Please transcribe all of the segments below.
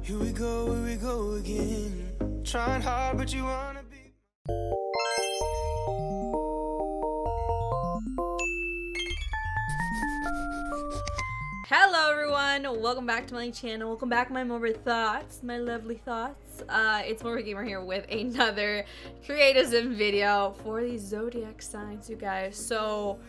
Here we go again. Trying hard, but you wanna be. Hello everyone, welcome back to my channel. Welcome back my Morbid thoughts, my lovely thoughts. It's Morbid Gamer here with another creatism video for these zodiac signs, you guys. So,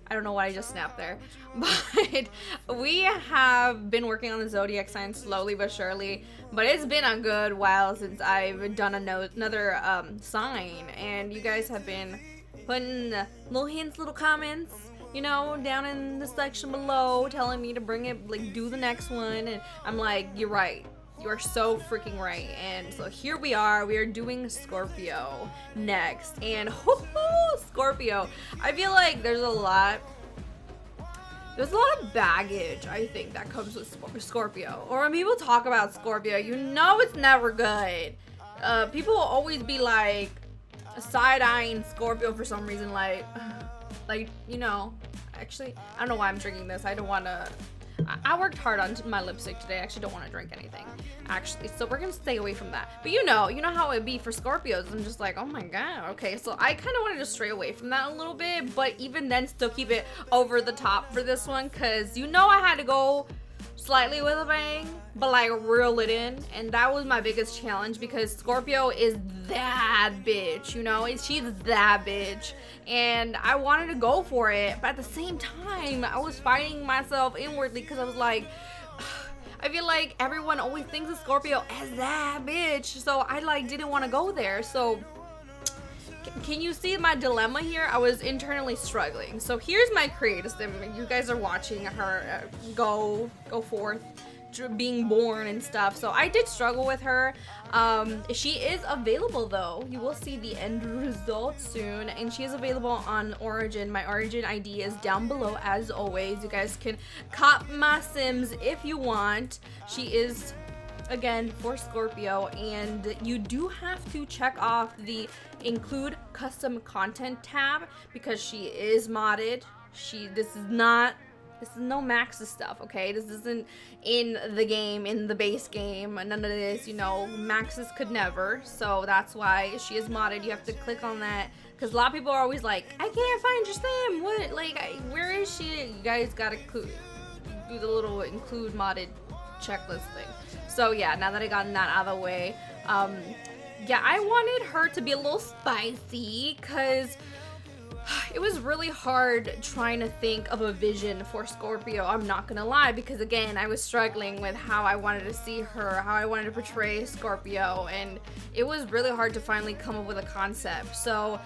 I don't know why I just snapped there, but we have been working on the zodiac sign slowly but surely, but it's been a good while since I've done another sign, and you guys have been putting little hints, little comments, you know, down in the section below, telling me to bring it, like, do the next one, and I'm like, you're right. You are so freaking right. And so here we are doing Scorpio next, and Scorpio, I feel like there's a lot of baggage, I think, that comes with Scorpio. Or when people talk about Scorpio, you know it's never good. People will always be like side-eyeing Scorpio for some reason, like, you know, actually, I don't know why I'm drinking this. I don't want to, I worked hard on my lipstick today. I actually don't want to drink anything, actually, so we're gonna stay away from that. But you know how it'd be for Scorpios. I'm just like, oh my god, okay. So I kind of wanted to stray away from that a little bit, but even then still keep it over the top for this one, because you know I had to go slightly with a bang, but like reel it in, and that was my biggest challenge, because Scorpio is that bitch, you know, she's that bitch, and I wanted to go for it, but at the same time I was fighting myself inwardly, because I was like, I feel like everyone always thinks of Scorpio as that bitch, so I like didn't want to go there. So can you see my dilemma here? I was internally struggling. So here's my creatism. You guys are watching her go forth, being born and stuff. So I did struggle with her. She is available though. You will see the end result soon, and she is available on Origin. My Origin ID is down below as always. You guys can cop my Sims if you want. She is, again, for Scorpio, and you do have to check off the include custom content tab, because she is modded. This is no Max's stuff, okay? This isn't in the game, in the base game, none of this, you know, Max's could never. So that's why she is modded. You have to click on that, because a lot of people are always like, I can't find your Sim, what, like, where is she? You guys gotta do the little include modded checklist thing. So yeah, now that I gotten that out of the way, yeah, I wanted her to be a little spicy, because it was really hard trying to think of a vision for Scorpio, I'm not gonna lie, because again, I was struggling with how I wanted to see her, how I wanted to portray Scorpio, and it was really hard to finally come up with a concept. So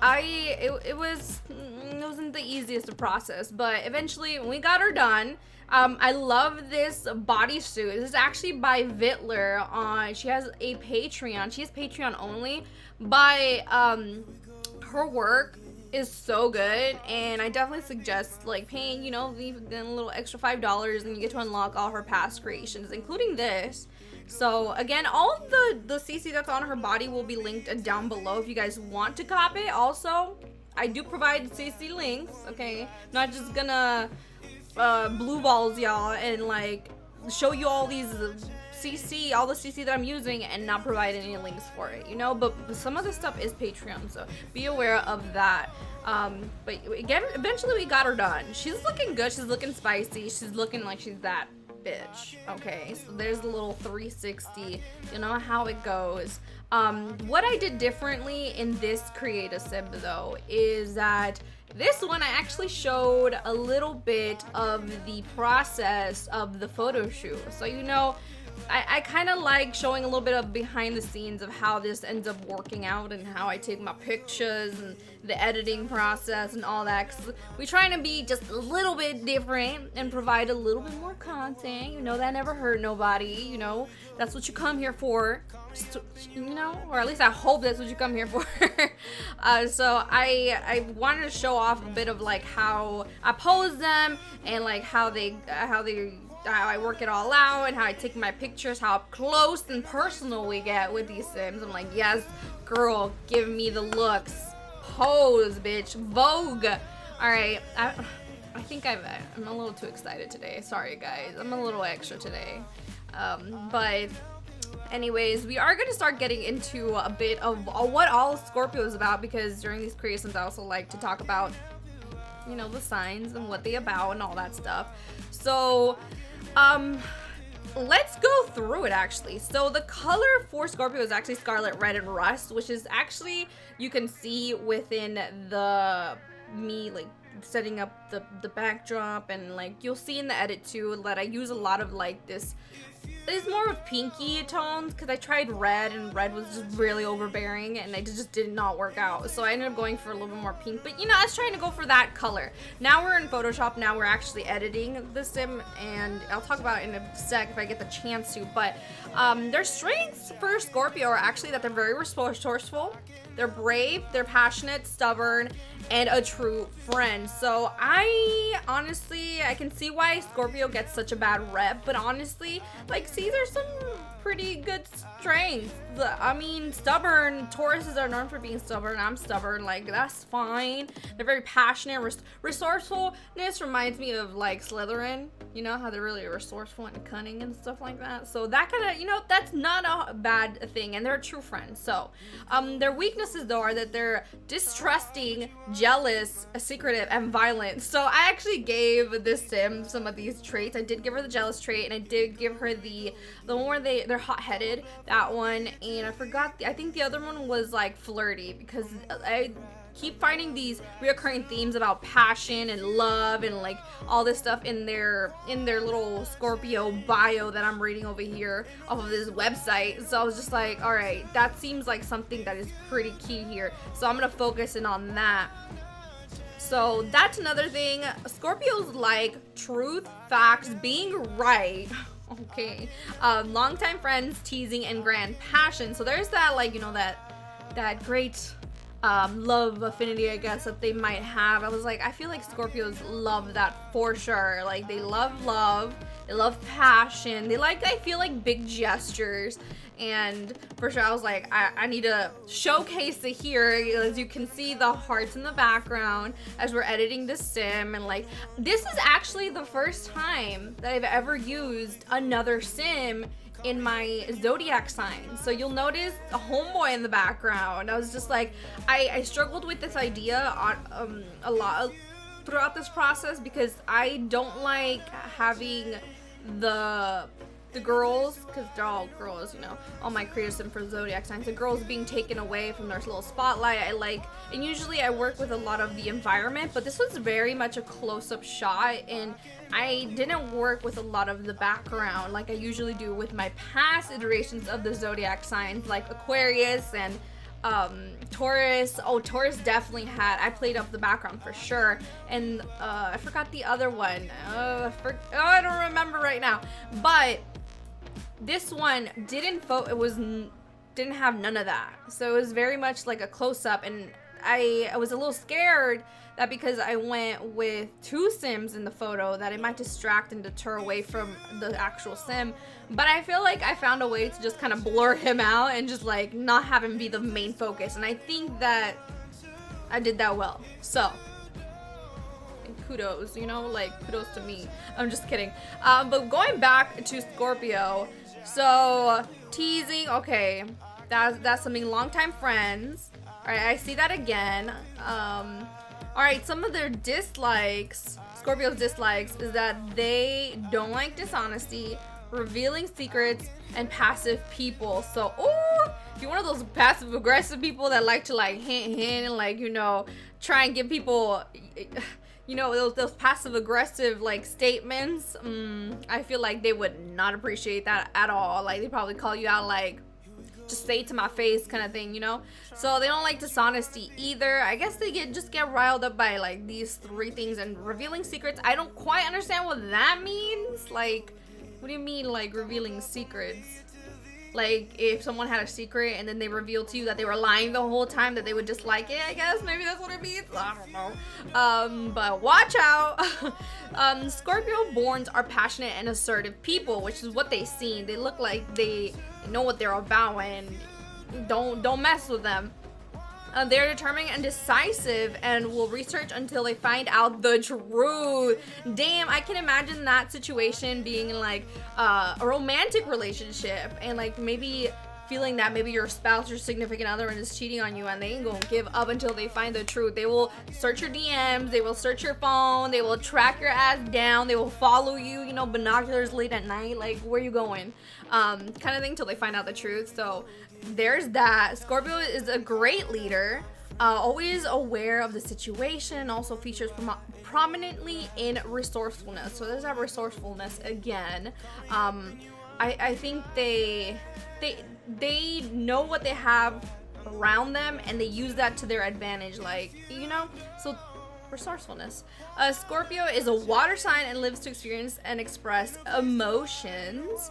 it wasn't the easiest to process, but eventually we got her done. I love this bodysuit. This is actually by Vittler. She has a Patreon. She has Patreon only, but her work is so good, and I definitely suggest like paying, you know, even a little extra $5, and you get to unlock all her past creations, including this. So again, all the CC that's on her body will be linked down below if you guys want to cop it. Also, I do provide CC links, okay? I'm not just gonna blue balls y'all and like show you all these CC, all the CC that I'm using, and not provide any links for it, you know. But some of the stuff is Patreon, so be aware of that. But again, eventually we got her done. She's looking good, she's looking spicy, she's looking like she's that bitch, okay? So there's a little 360, you know how it goes. What I did differently in this creative though is that this one I actually showed a little bit of the process of the photo shoot. So, you know, I kind of like showing a little bit of behind the scenes of how this ends up working out, and how I take my pictures and the editing process and all that, because we're trying to be just a little bit different and provide a little bit more content, you know. That never hurt nobody, you know. That's what you come here for, you know, or at least I hope that's what you come here for. So I wanted to show off a bit of like how I pose them, and like how I work it all out, and how I take my pictures, how up close and personal we get with these Sims. I'm like, yes, girl, give me the looks. Pose, bitch. Vogue. All right. I think I'm a little too excited today. Sorry, guys. I'm a little extra today. But anyways, we are going to start getting into a bit of what all Scorpio is about, because during these creations I also like to talk about, you know, the signs and what they about and all that stuff. So let's go through it actually. So the color for Scorpio is actually Scarlet Red and Rust, which is actually, you can see within me like setting up the backdrop, and like you'll see in the edit too that I use a lot of like this. It's more of pinky tones because I tried red and red was just really overbearing and it just did not work out. So I ended up going for a little bit more pink, but you know, I was trying to go for that color. Now we're in Photoshop, now we're actually editing the sim, and I'll talk about it in a sec if I get the chance to. But their strengths for Scorpio are actually that they're very resourceful, they're brave, they're passionate, stubborn, and a true friend. So I can see why Scorpio gets such a bad rep, but honestly, like, see, there's some pretty good strengths. I mean, stubborn, Tauruses are known for being stubborn. I'm stubborn, like, that's fine. They're very passionate. Resourcefulness reminds me of like Slytherin, you know, how they're really resourceful and cunning and stuff like that. So that kind of, you know, that's not a bad thing, and they're a true friend. So their weaknesses though are that they're distrusting, jealous, secretive, and violent. So I actually gave this sim some of these traits. I did give her the jealous trait, and I did give her the one where they're hot-headed, that one, and I forgot, I think the other one was like flirty, because I keep finding these reoccurring themes about passion and love and like all this stuff in their little Scorpio bio that I'm reading over here off of this website. So I was just like, all right, that seems like something that is pretty key here, so I'm gonna focus in on that. So that's another thing. Scorpios like truth, facts, being right. Okay. Longtime friends, teasing, and grand passion. So there's that, like, you know, that great love affinity, I guess, that they might have. I was like, I feel like Scorpios love that for sure. Like, they love love, they love passion, they like, I feel like, big gestures. And for sure I was like, I need to showcase it here. As you can see, the hearts in the background as we're editing the sim, and like, this is actually the first time that I've ever used another sim in my zodiac sign. So you'll notice a homeboy in the background. I was just like, I struggled with this idea a lot throughout this process, because I don't like having the girls, because they're all girls, you know, all my creators and for zodiac signs, the girls being taken away from their little spotlight. I like, and usually I work with a lot of the environment, but this was very much a close-up shot, and I didn't work with a lot of the background like I usually do with my past iterations of the zodiac signs, like Aquarius and Taurus. Oh, Taurus definitely had, I played up the background for sure. And I forgot the other one. I don't remember right now. But this one didn't have none of that. So it was very much like a close-up, and I was a little scared that because I went with two sims in the photo that it might distract and deter away from the actual sim. But I feel like I found a way to just kind of blur him out and just like not have him be the main focus, and I think that I did that well. So kudos, you know, like kudos to me. I'm just kidding. But going back to Scorpio, so teasing, okay, that's something. Longtime friends. All right, I see that again. All right, some of their dislikes, Scorpio's dislikes, is that they don't like dishonesty, revealing secrets, and passive people. So, oh, if you're one of those passive aggressive people that like to like hint and like, you know, try and give people, you know, those passive aggressive like statements, I feel like they would not appreciate that at all. Like, they probably call you out like, just say it to my face kind of thing, you know. So they don't like dishonesty either. I guess they just get riled up by like these three things. And revealing secrets, I don't quite understand what that means. Like, what do you mean, like, revealing secrets? Like, if someone had a secret and then they revealed to you that they were lying the whole time, that they would dislike it, I guess. Maybe that's what it means. I don't know. But watch out. Scorpio borns are passionate and assertive people, which is what they seem. They look like they know what they're about, and don't mess with them. They're determined and decisive and will research until they find out the truth. Damn, I can imagine that situation being in like a romantic relationship and like maybe feeling that maybe your spouse or significant other is cheating on you and they ain't gonna give up until they find the truth. They will search your DMs, they will search your phone, they will track your ass down, they will follow you, you know, binoculars late at night, like where you going, kind of thing, till they find out the truth. So there's that. Scorpio is a great leader, always aware of the situation, also features prominently in resourcefulness. So there's that resourcefulness again. I think they know what they have around them and they use that to their advantage, like, you know. So resourcefulness. Scorpio is a water sign and lives to experience and express emotions.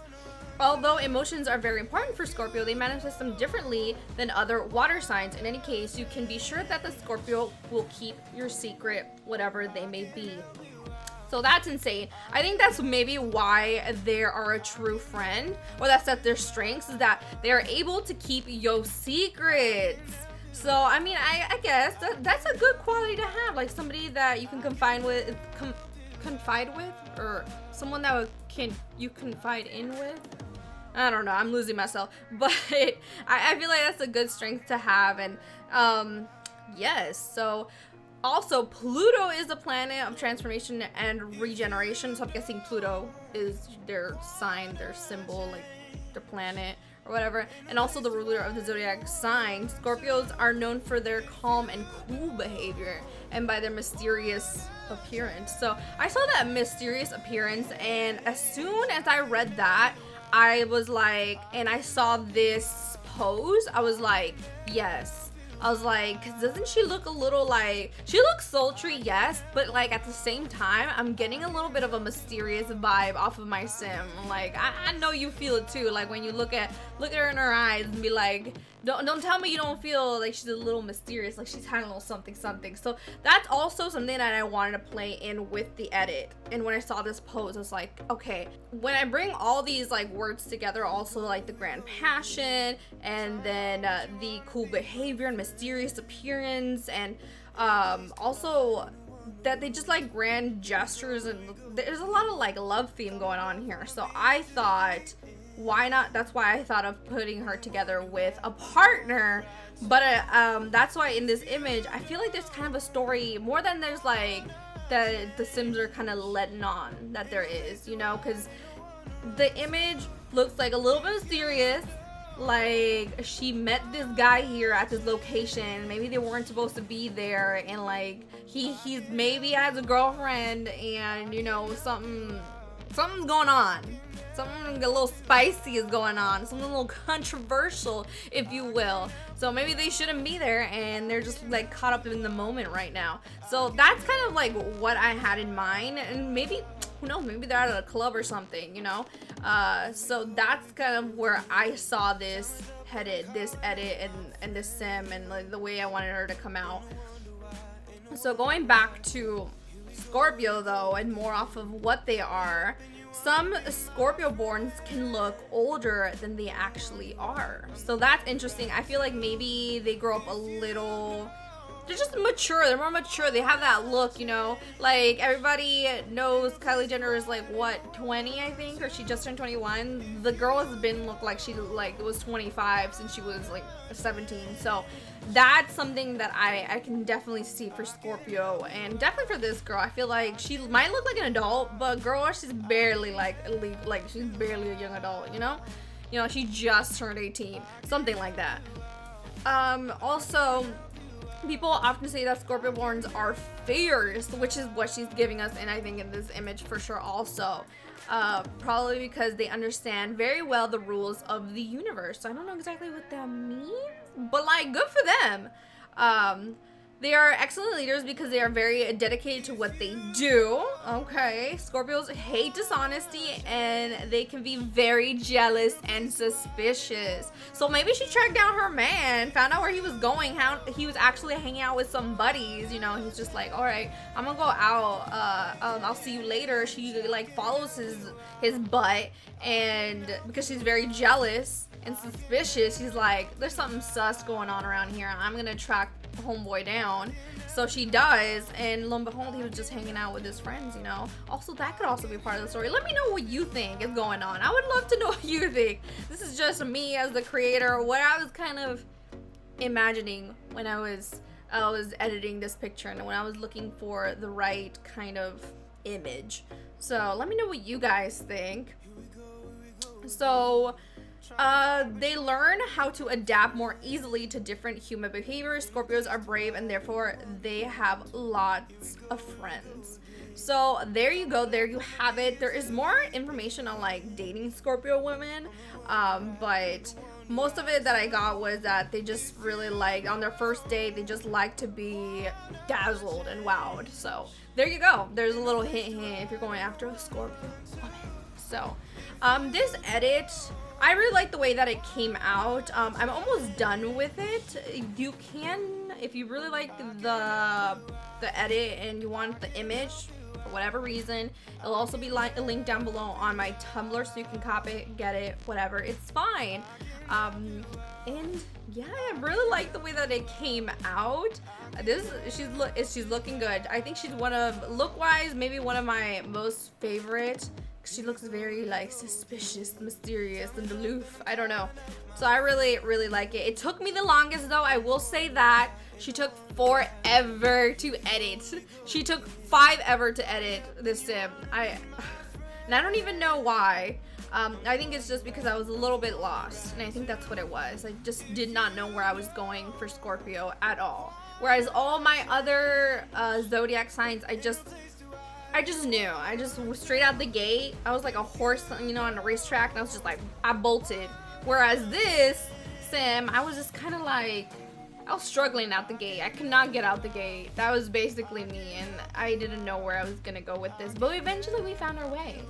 Although emotions are very important for Scorpio, they manifest them differently than other water signs. In any case, you can be sure that the Scorpio will keep your secret, whatever they may be. So that's insane. I think that's maybe why they are a true friend, or that's that their strengths is that they are able to keep your secrets. So I mean, I guess that's a good quality to have, like somebody that you can confide with, or someone that you confide in with. I don't know, I'm losing myself, but I feel like that's a good strength to have. And yes, so also Pluto is a planet of transformation and regeneration, so I'm guessing Pluto is their sign, their symbol, like their planet or whatever, and also the ruler of the zodiac sign. Scorpios are known for their calm and cool behavior and by their mysterious appearance. So I saw that mysterious appearance, and as soon as I read that, I was like, and I saw this pose, I was like, yes. I was like, cause doesn't she look a little like, she looks sultry, yes, but like at the same time, I'm getting a little bit of a mysterious vibe off of my sim. Like, I know you feel it too. Like when you look at her in her eyes and be like, don't tell me you don't feel like she's a little mysterious, like she's hiding a little something. So that's also something that I wanted to play in with the edit. And when I saw this pose, I was like, okay, when I bring all these like words together, also like the grand passion and then the cool behavior and mysterious appearance, and also that they just like grand gestures, and there's a lot of like love theme going on here. So I thought, why not? That's why I thought of putting her together with a partner. But that's why in this image, I feel like there's kind of a story more than there's like that the Sims are kind of letting on that there is, you know, because the image looks like a little bit mysterious. Like she met this guy here at this location, maybe they weren't supposed to be there, and like he's maybe has a girlfriend, and you know, something's going on. Something a little spicy is going on, something a little controversial, if you will. So maybe they shouldn't be there and they're just like caught up in the moment right now. So that's kind of like what I had in mind, and maybe, who knows, maybe they're at a club or something, you know. So that's kind of where I saw this headed, this edit and this sim, and like the way I wanted her to come out. So going back to Scorpio though, and more off of what they are, some Scorpio borns can look older than they actually are. So that's interesting. I feel like maybe they grow up a little, they're just mature, they're more mature, they have that look, you know, like everybody knows Kylie Jenner is like what, 20 I think, or she just turned 21. The girl has been look like she like was 25 since she was like 17. So that's something that I can definitely see for Scorpio, and definitely for this girl. I feel like she might look like an adult, but girl, she's barely like she's barely a young adult, you know, she just turned 18, something like that. Also, people often say that Scorpio borns are fierce, which is what she's giving us, and I think in this image for sure also. Probably because they understand very well the rules of the universe. So I don't know exactly what that means, but like, good for them. They are excellent leaders because they are very dedicated to what they do. Okay, Scorpios hate dishonesty and they can be very jealous and suspicious. So maybe she tracked down her man, found out where he was going, how he was actually hanging out with some buddies. You know, he's just like, all right, I'm gonna go out. I'll see you later. She like follows his butt, and because she's very jealous and suspicious, she's like, there's something sus going on around here. I'm gonna track homeboy down. So she does, and lo and behold, he was just hanging out with his friends, you know. Also, that could also be part of the story. Let me know what you think is going on. I would love to know what you think. This is just me as the creator, what I was kind of imagining when I was editing this picture and when I was looking for the right kind of image. So let me know what you guys think. So they learn how to adapt more easily to different human behaviors. Scorpios are brave and therefore they have lots of friends. So there you go, there you have it. There is more information on like dating Scorpio women, but most of it that I got was that they just really like, on their first date, they just like to be dazzled and wowed. So there you go, there's a little hint if you're going after a Scorpio woman. So this edit, I really like the way that it came out. I'm almost done with it. You can, if you really like the edit and you want the image for whatever reason, it'll also be linked down below on my Tumblr, so you can copy it, get it, whatever. It's fine. And yeah, I really like the way that it came out. She's looking good. I think she's one of, look-wise, maybe one of my most favorite. She looks very like suspicious, mysterious, and aloof. I don't know. So I really, really like it. It took me the longest though. I will say that. She took forever to edit. She took 5 ever to edit this sim. And I don't even know why. I think it's just because I was a little bit lost, and I think that's what it was. I just did not know where I was going for Scorpio at all. Whereas all my other zodiac signs, I just knew. I just straight out the gate, I was like a horse, you know, on a racetrack, and I was just like, I bolted. Whereas this sim, I was just kind of like, I was struggling out the gate. I could not get out the gate. That was basically me, and I didn't know where I was gonna go with this. But eventually we found our way.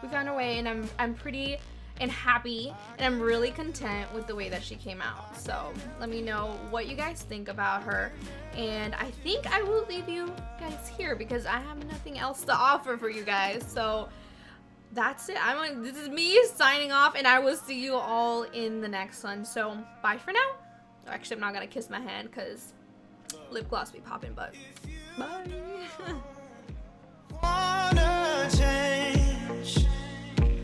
We found our way, and I'm pretty and happy, and I'm really content with the way that she came out. So let me know what you guys think about her, and I think I will leave you guys here because I have nothing else to offer for you guys. So that's it. This is me signing off, and I will see you all in the next one. So bye for now. Actually, I'm not gonna kiss my hand because lip gloss be popping, but bye. Wanna change,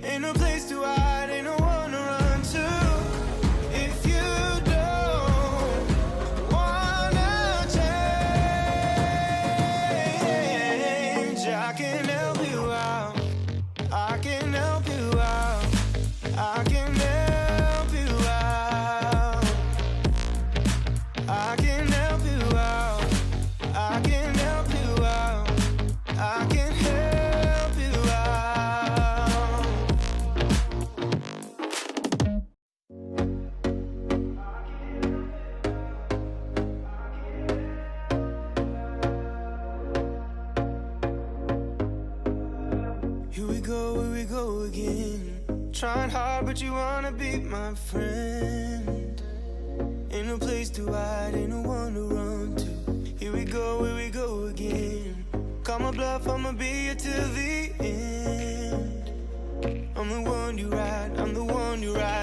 ain't no place to hide, ain't no one to run to. If you don't wanna change, I can help you out. I can help you out. I can help you out. I can help you out. I can help you out. I can help you out. Here we go again. Trying hard, but you wanna be my friend. Ain't no place to hide, ain't no one to run to. Here we go again. Call my bluff, I'ma be here till the end. I'm the one you ride, I'm the one you ride.